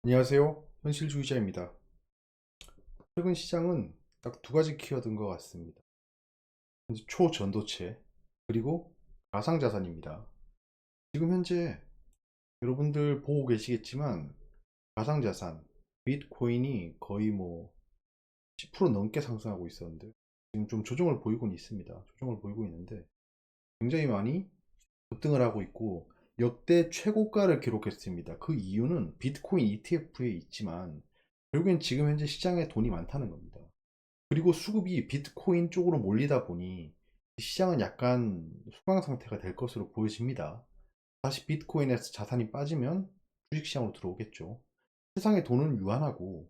안녕하세요. 현실주의자입니다. 최근 시장은 딱 두 가지 키워드인 것 같습니다. 현재 초전도체, 그리고 가상자산입니다. 지금 현재 여러분들 보고 계시겠지만 가상자산, 비트코인이 거의 뭐 10% 넘게 상승하고 있었는데 지금 좀 조정을 보이고는 있습니다. 조정을 보이고 있는데 굉장히 많이 급등을 하고 있고 역대 최고가를 기록했습니다. 그 이유는 비트코인 ETF에 있지만 결국엔 지금 현재 시장에 돈이 많다는 겁니다. 그리고 수급이 비트코인 쪽으로 몰리다 보니 시장은 약간 소강 상태가 될 것으로 보여집니다. 다시 비트코인에서 자산이 빠지면 주식시장으로 들어오겠죠. 세상에 돈은 유한하고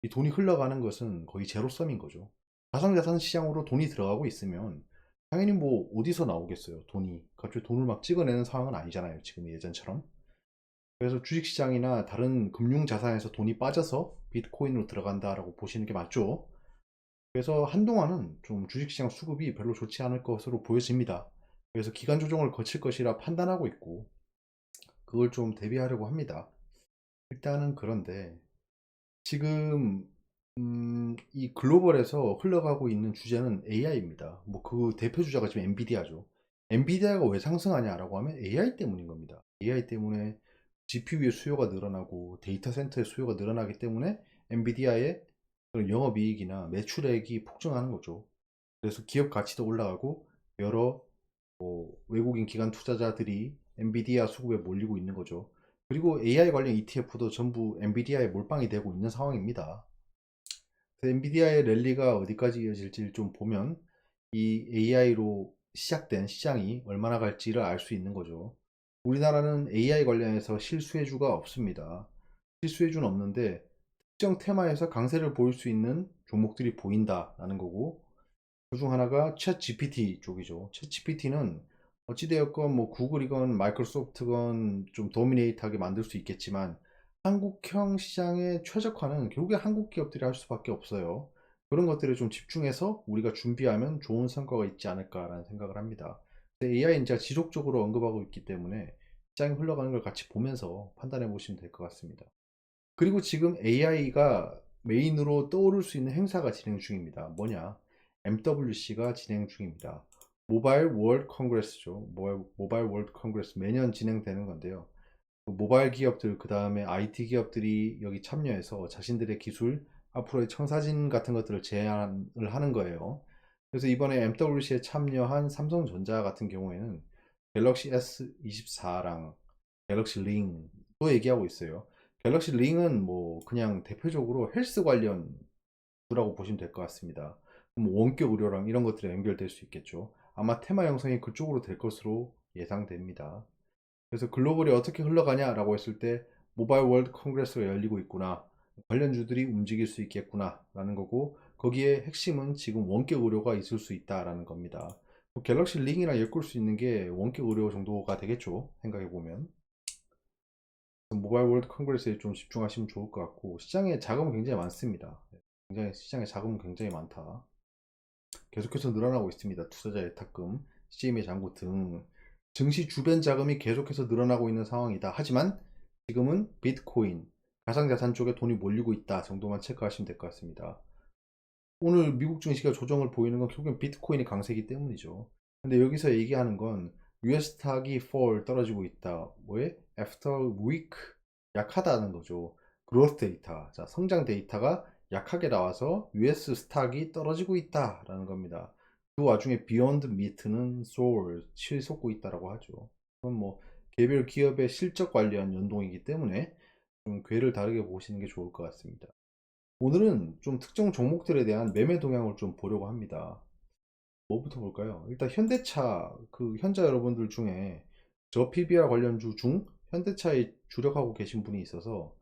이 돈이 흘러가는 것은 거의 제로섬인 거죠. 가상자산 시장으로 돈이 들어가고 있으면 당연히 뭐 어디서 나오겠어요. 돈이 갑자기 돈을 막 찍어내는 상황은 아니잖아요. 지금 예전처럼. 그래서 주식시장이나 다른 금융자산에서 돈이 빠져서 비트코인으로 들어간다라고 보시는 게 맞죠. 그래서 한동안은 좀 주식시장 수급이 별로 좋지 않을 것으로 보여집니다. 그래서 기간 조정을 거칠 것이라 판단하고 있고 그걸 좀 대비하려고 합니다. 일단은 그런데 지금 이 글로벌에서 흘러가고 있는 주제는 AI입니다. 뭐 그 대표 주자가 지금 엔비디아죠. 엔비디아가 왜 상승하냐라고 하면 AI 때문인 겁니다. AI 때문에 GPU의 수요가 늘어나고 데이터 센터의 수요가 늘어나기 때문에 엔비디아의 그런 영업이익이나 매출액이 폭증하는 거죠. 그래서 기업 가치도 올라가고 여러 뭐 외국인 기관 투자자들이 엔비디아 수급에 몰리고 있는 거죠. 그리고 AI 관련 ETF도 전부 엔비디아에 몰빵이 되고 있는 상황입니다. 엔비디아의 랠리가 어디까지 이어질지 좀 보면 이 AI로 시작된 시장이 얼마나 갈지를 알 수 있는 거죠. 우리나라는 AI 관련해서 실수혜주가 없습니다. 실수혜주는 없는데 특정 테마에서 강세를 보일 수 있는 종목들이 보인다라는 거고 그중 하나가 챗 GPT 쪽이죠. 챗 GPT는 어찌되었건 뭐 구글이건 마이크로소프트건 좀 도미네이트하게 만들 수 있겠지만 한국형 시장의 최적화는 결국에 한국 기업들이 할 수밖에 없어요. 그런 것들에 좀 집중해서 우리가 준비하면 좋은 성과가 있지 않을까라는 생각을 합니다. AI는 제가 지속적으로 언급하고 있기 때문에 시장이 흘러가는 걸 같이 보면서 판단해 보시면 될 것 같습니다. 그리고 지금 AI가 메인으로 떠오를 수 있는 행사가 진행 중입니다. 뭐냐? MWC가 진행 중입니다. 모바일 월드 컨그레스죠. 모바일 월드 컨그레스 매년 진행되는 건데요. 모바일 기업들, 그 다음에 IT 기업들이 여기 참여해서 자신들의 기술, 앞으로의 청사진 같은 것들을 제안을 하는 거예요. 그래서 이번에 MWC에 참여한 삼성전자 같은 경우에는 갤럭시 S24랑 갤럭시 링도 얘기하고 있어요. 갤럭시 링은 뭐 그냥 대표적으로 헬스 관련 라고 보시면 될 것 같습니다. 뭐 원격 의료랑 이런 것들이 연결될 수 있겠죠. 아마 테마 형성이 그쪽으로 될 것으로 예상됩니다. 그래서 글로벌이 어떻게 흘러가냐라고 했을 때 모바일 월드 컨그레스가 열리고 있구나. 관련주들이 움직일 수 있겠구나 라는 거고 거기에 핵심은 지금 원격 의료가 있을 수 있다라는 겁니다. 뭐 갤럭시 링이랑 엮을 수 있는 게 원격 의료 정도가 되겠죠. 생각해 보면. 모바일 월드 컨그레스에 좀 집중하시면 좋을 것 같고 시장에 자금은 굉장히 많습니다. 굉장히 시장에 자금은 굉장히 많다. 계속해서 늘어나고 있습니다. 투자자의 탁금, CMA 잔고 등 증시 주변 자금이 계속해서 늘어나고 있는 상황이다. 하지만 지금은 비트코인, 가상자산 쪽에 돈이 몰리고 있다 정도만 체크하시면 될 것 같습니다. 오늘 미국 증시가 조정을 보이는 건 결국엔 비트코인이 강세이기 때문이죠. 근데 여기서 얘기하는 건 US 스탁이 fall 떨어지고 있다. 뭐에? After week 약하다는 거죠. 그로스 데이터, 자 성장 데이터가 약하게 나와서 US 스탁이 떨어지고 있다라는 겁니다. 그 와중에 Beyond Meat는 soar 치솟고 있다라고 하죠. 그건 뭐 개별 기업의 실적 관련 연동이기 때문에 좀 궤를 다르게 보시는 게 좋을 것 같습니다. 오늘은 좀 특정 종목들에 대한 매매 동향을 좀 보려고 합니다. 뭐부터 볼까요? 일단 현대차, 그 현자 여러분들 중에 저 PBR 관련주 중 현대차에 주력하고 계신 분이 있어서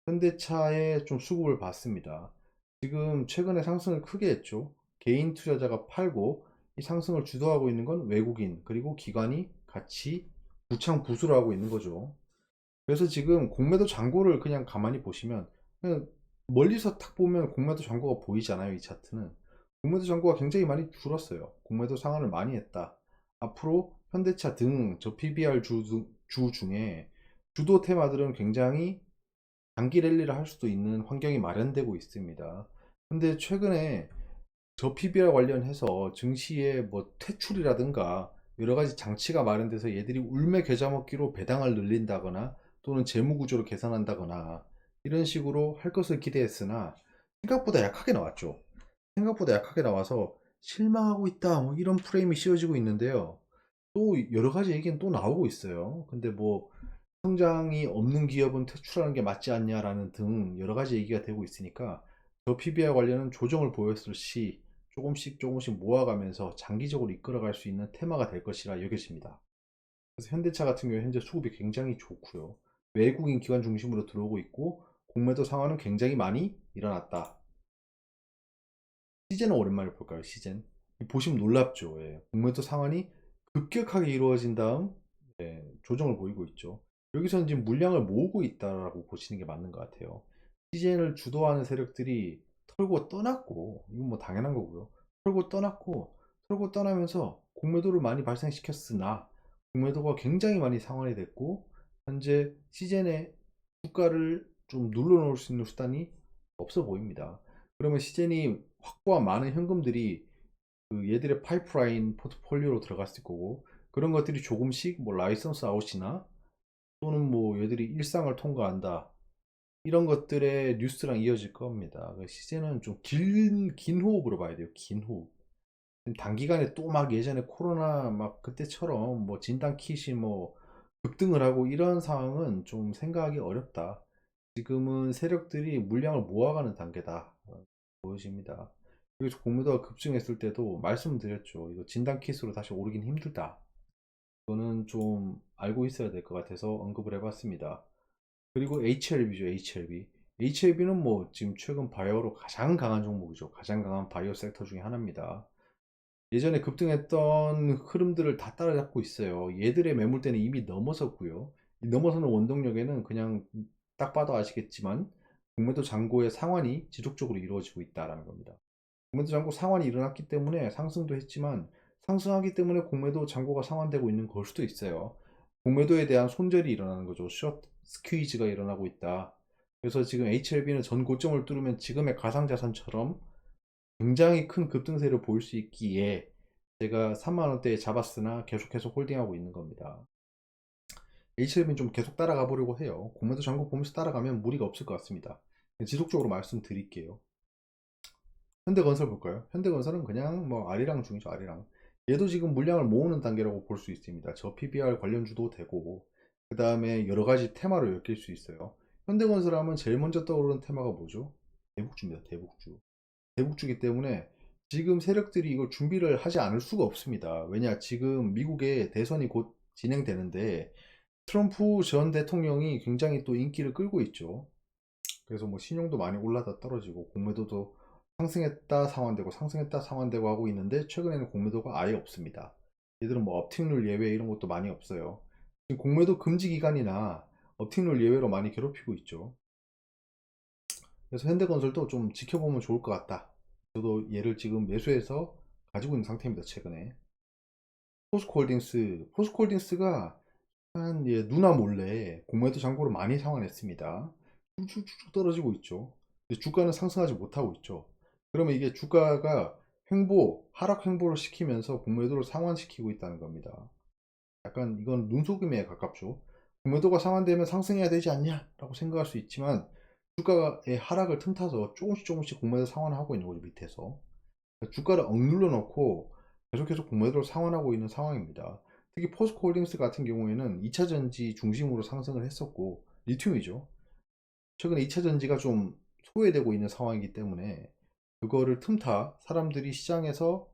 현대차에 좀 수급을 받습니다. 지금 최근에 상승을 크게 했죠. 개인 투자자가 팔고 이 상승을 주도하고 있는 건 외국인 그리고 기관이 같이 부창 부수를 하고 있는 거죠. 그래서 지금 공매도 잔고를 그냥 가만히 보시면 그냥 멀리서 탁 보면 공매도 잔고가 보이잖아요. 이 차트는 공매도 잔고가 굉장히 많이 줄었어요. 공매도 상환을 많이 했다. 앞으로 현대차 등 저 PBR 주 중에 주도 테마들은 굉장히 단기 랠리를 할 수도 있는 환경이 마련되고 있습니다. 근데 최근에 저 PBR 관련해서 증시의 뭐 퇴출이라든가 여러 가지 장치가 마련돼서 얘들이 울며 겨자 먹기로 배당을 늘린다거나 또는 재무 구조를 개선한다거나 이런 식으로 할 것을 기대했으나 생각보다 약하게 나왔죠. 생각보다 약하게 나와서 실망하고 있다 뭐 이런 프레임이 씌워지고 있는데요. 또 여러 가지 얘기는 또 나오고 있어요. 근데 뭐 성장이 없는 기업은 퇴출하는 게 맞지 않냐라는 등 여러 가지 얘기가 되고 있으니까 저 PBR 관련은 조정을 보였을 시 조금씩 조금씩 모아가면서 장기적으로 이끌어갈 수 있는 테마가 될 것이라 여겨집니다. 그래서 현대차 같은 경우에 현재 수급이 굉장히 좋고요. 외국인 기관 중심으로 들어오고 있고 공매도 상황은 굉장히 많이 일어났다. 시젠은 오랜만에 볼까요? 시젠 보시면 놀랍죠. 예. 공매도 상환이 급격하게 이루어진 다음 조정을 보이고 있죠. 여기서는 지금 물량을 모으고 있다라고 보시는 게 맞는 것 같아요. 시젠을 주도하는 세력들이 털고 떠났고 이건 뭐 당연한 거고요. 털고 떠나면서 공매도를 많이 발생시켰으나 공매도가 굉장히 많이 상환이 됐고 현재 시젠의 주가를 좀 눌러놓을 수 있는 수단이 없어 보입니다. 그러면 시젠이 확보한 많은 현금들이 그 얘들의 파이프라인 포트폴리오로 들어갔을 거고 그런 것들이 조금씩 뭐 라이선스 아웃이나 또는 뭐 얘들이 일상을 통과한다 이런 것들의 뉴스랑 이어질 겁니다. 시즌은 좀 긴 호흡으로 봐야 돼요. 긴 호흡. 단기간에 또 막 예전에 코로나 막 그때처럼 뭐 진단 킷이 뭐 급등을 하고 이런 상황은 좀 생각하기 어렵다. 지금은 세력들이 물량을 모아가는 단계다 보여집니다. 그래서 공매도가 급증했을 때도 말씀드렸죠. 이거 진단 킷으로 다시 오르긴 힘들다. 이거는 좀 알고 있어야 될 것 같아서 언급을 해봤습니다. 그리고 HLB죠, HLB. HLB는 뭐 지금 최근 바이오로 가장 강한 종목이죠. 가장 강한 바이오 섹터 중에 하나입니다. 예전에 급등했던 흐름들을 다 따라잡고 있어요. 얘들의 매물대는 이미 넘어섰고요. 이 넘어서는 원동력에는 그냥 딱 봐도 아시겠지만 공매도 잔고의 상환이 지속적으로 이루어지고 있다는 겁니다. 공매도 잔고 상환이 일어났기 때문에 상승도 했지만 상승하기 때문에 공매도 잔고가 상환되고 있는 걸 수도 있어요. 공매도에 대한 손절이 일어나는 거죠. 숏 스퀴즈가 일어나고 있다. 그래서 지금 HLB는 전 고점을 뚫으면 지금의 가상자산처럼 굉장히 큰 급등세를 보일 수 있기에 제가 3만원대에 잡았으나 계속해서 홀딩하고 있는 겁니다. HLB는 좀 계속 따라가 보려고 해요. 공매도 잔고 보면서 따라가면 무리가 없을 것 같습니다. 지속적으로 말씀드릴게요. 현대건설 볼까요? 현대건설은 그냥 뭐 아리랑 중이죠, 아리랑. 얘도 지금 물량을 모으는 단계라고 볼 수 있습니다. 저 PBR 관련주도 되고, 그 다음에 여러 가지 테마로 엮일 수 있어요. 현대건설 하면 제일 먼저 떠오르는 테마가 뭐죠? 대북주입니다, 대북주. 대북주기 때문에 지금 세력들이 이걸 준비를 하지 않을 수가 없습니다. 왜냐, 지금 미국의 대선이 곧 진행되는데, 트럼프 전 대통령이 굉장히 또 인기를 끌고 있죠. 그래서 뭐 신용도 많이 올라다 떨어지고 공매도도 상승했다 상환되고 상승했다 상환되고 하고 있는데 최근에는 공매도가 아예 없습니다. 얘들은 뭐 업틱률 예외 이런 것도 많이 없어요. 지금 공매도 금지 기간이나 업틱률 예외로 많이 괴롭히고 있죠. 그래서 현대건설도 좀 지켜보면 좋을 것 같다. 저도 얘를 지금 매수해서 가지고 있는 상태입니다. 최근에 포스코홀딩스가 한 누나 몰래 공매도 잔고를 많이 상환했습니다. 쭉쭉쭉 떨어지고 있죠. 근데 주가는 상승하지 못하고 있죠. 그러면 이게 주가가 하락 횡보를 시키면서 공매도를 상환시키고 있다는 겁니다. 약간 이건 눈속임에 가깝죠. 공매도가 상환되면 상승해야 되지 않냐? 라고 생각할 수 있지만 주가의 하락을 틈타서 조금씩 공매도 상환하고 있는 거죠, 밑에서. 주가를 억눌러 놓고 계속해서 공매도를 상환하고 있는 상황입니다. 특히 포스코홀딩스 같은 경우에는 2차전지 중심으로 상승을 했었고 리튬이죠. 최근에 2차전지가 좀 소외되고 있는 상황이기 때문에 그거를 틈타 사람들이 시장에서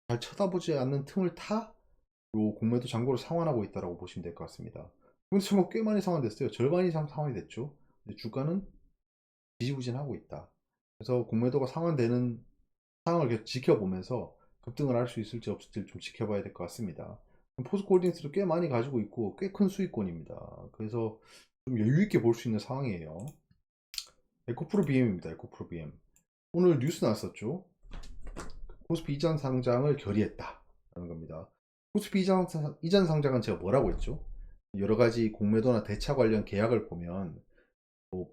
잘 쳐다보지 않는 틈을 타 요 공매도 잔고를 상환하고 있다고 보시면 될 것 같습니다. 근데 정말 꽤 많이 상환됐어요. 절반 이상 상환이 됐죠. 근데 주가는 지지부진하고 있다. 그래서 공매도가 상환되는 상황을 계속 지켜보면서 급등을 할 수 있을지 없을지 좀 지켜봐야 될 것 같습니다. 포스코홀딩스도 꽤 많이 가지고 있고 꽤 큰 수익권입니다. 그래서 좀 여유있게 볼 수 있는 상황이에요. 에코프로 BM입니다. 에코프로 BM. 오늘 뉴스 났었죠. 코스피 이전 상장을 결의했다 라는 겁니다. 코스피 이전 상장은 제가 뭐라고 했죠? 여러 가지 공매도나 대차 관련 계약을 보면 뭐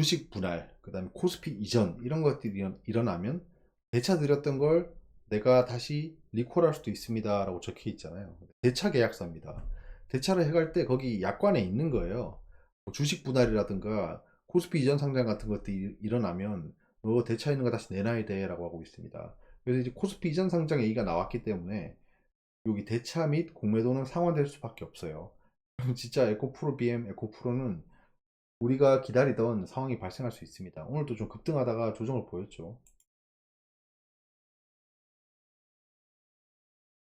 주식 분할, 그 다음에 코스피 이전 이런 것들이 일어나면 대차 드렸던 걸 내가 다시 리콜할 수도 있습니다 라고 적혀 있잖아요. 대차 계약서입니다. 대차를 해갈 때 거기 약관에 있는 거예요. 뭐 주식 분할이라든가 코스피 이전 상장 같은 것들이 일어나면 너 대차 있는 거 다시 내놔야 돼 라고 하고 있습니다. 그래서 이제 코스피 이전 상장 얘기가 나왔기 때문에 여기 대차 및 공매도는 상환될 수밖에 없어요. 진짜 에코프로 BM, 에코프로는 우리가 기다리던 상황이 발생할 수 있습니다. 오늘도 좀 급등하다가 조정을 보였죠.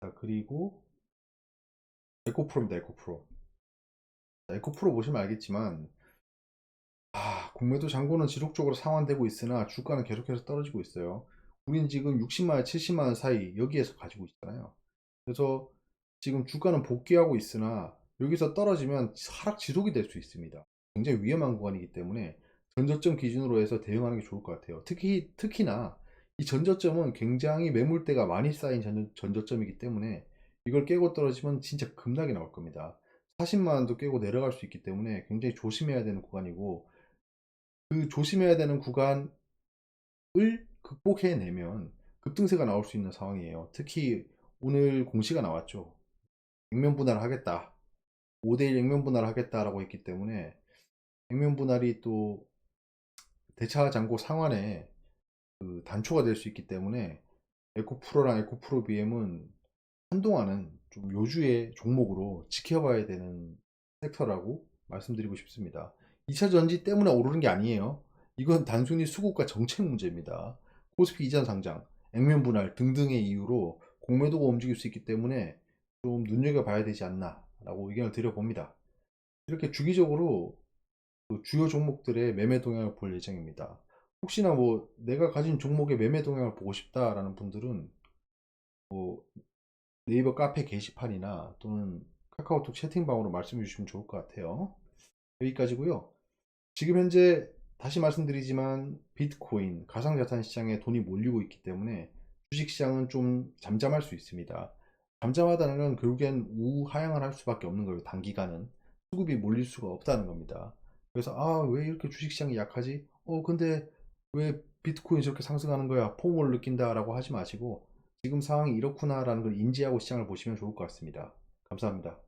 자, 그리고 에코프로입니다. 에코프로. 자, 에코프로 보시면 알겠지만 공매도 잔고는 지속적으로 상환되고 있으나 주가는 계속해서 떨어지고 있어요. 우린 지금 60만원, 70만원 사이 여기에서 가지고 있잖아요. 그래서 지금 주가는 복귀하고 있으나 여기서 떨어지면 하락 지속이 될 수 있습니다. 굉장히 위험한 구간이기 때문에 전저점 기준으로 해서 대응하는 게 좋을 것 같아요. 특히나 이 전저점은 굉장히 매물대가 많이 쌓인 전저점이기 때문에 이걸 깨고 떨어지면 진짜 급락이 나올 겁니다. 40만원도 깨고 내려갈 수 있기 때문에 굉장히 조심해야 되는 구간이고, 그 조심해야 되는 구간을 극복해내면 급등세가 나올 수 있는 상황이에요. 특히 오늘 공시가 나왔죠. 액면 분할을 하겠다. 5대1 액면 분할을 하겠다라고 했기 때문에 액면 분할이 또 대차 잔고 상환에 그 단초가 될 수 있기 때문에 에코프로랑 에코프로 BM은 한동안은 좀 요주의 종목으로 지켜봐야 되는 섹터라고 말씀드리고 싶습니다. 2차 전지 때문에 오르는 게 아니에요. 이건 단순히 수급과 정책 문제입니다. 코스피 이전 상장, 액면 분할 등등의 이유로 공매도가 움직일 수 있기 때문에 좀 눈여겨봐야 되지 않나 라고 의견을 드려봅니다. 이렇게 주기적으로 그 주요 종목들의 매매 동향을 볼 예정입니다. 혹시나 뭐 내가 가진 종목의 매매 동향을 보고 싶다라는 분들은 뭐 네이버 카페 게시판이나 또는 카카오톡 채팅방으로 말씀해 주시면 좋을 것 같아요. 여기까지고요. 지금 현재 다시 말씀드리지만 비트코인, 가상자산 시장에 돈이 몰리고 있기 때문에 주식시장은 좀 잠잠할 수 있습니다. 잠잠하다는 건 결국엔 우하향을 할 수밖에 없는 거예요. 단기간은 수급이 몰릴 수가 없다는 겁니다. 그래서 왜 이렇게 주식시장이 약하지? 근데 왜 비트코인이 저렇게 상승하는 거야? 폼을 느낀다 라고 하지 마시고 지금 상황이 이렇구나 라는 걸 인지하고 시장을 보시면 좋을 것 같습니다. 감사합니다.